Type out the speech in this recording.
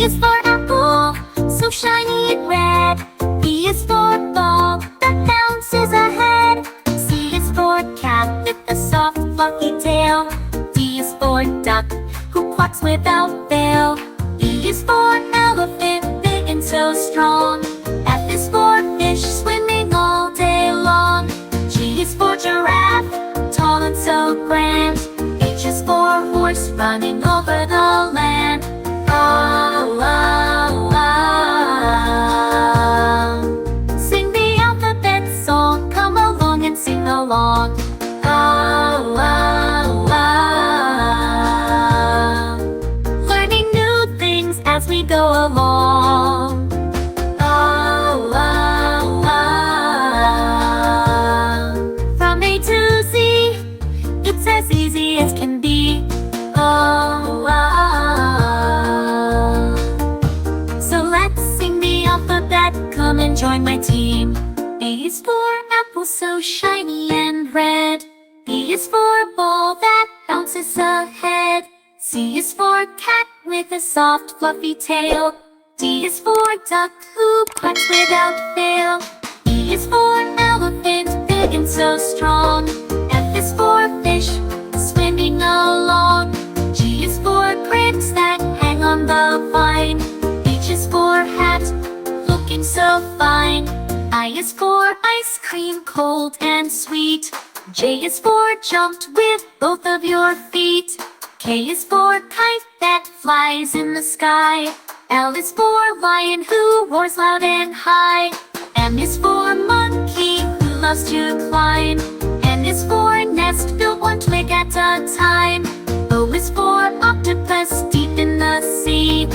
is for apple, so shiny and red. B is for ball that bounces ahead. C is for cat with a soft fluffy tail. D is for duck who quacks without fail. E is for elephant, big and so strong. F is for fish swimming all day long. G is for giraffe, tall and so grand. H is for horse running over the land. Oh, oh, oh. Sing the alphabet song, come along and sing along. Oh, oh, oh. Learning new things as we go along. Oh, oh, oh. From A to Z, it's as easy as can be. Oh, oh. So let's sing the alphabet, come and join my team. A is for apple, so shiny and red. B is for ball that bounces ahead. C is for cat with a soft fluffy tail. D is for duck who quacks without fail. E is for elephant, big and so strong. F is for fish swimming along. G is for grapes that hang on the vine. H is for hat, looking so fine. I is for ice cream, cold and sweet. J is for jumped with both of your feet. K is for kite that flies in the sky. L is for lion who roars loud and high. M is for monkey who loves to climb. N is for nest built one twig at a time. O is for octopus deep in the sea.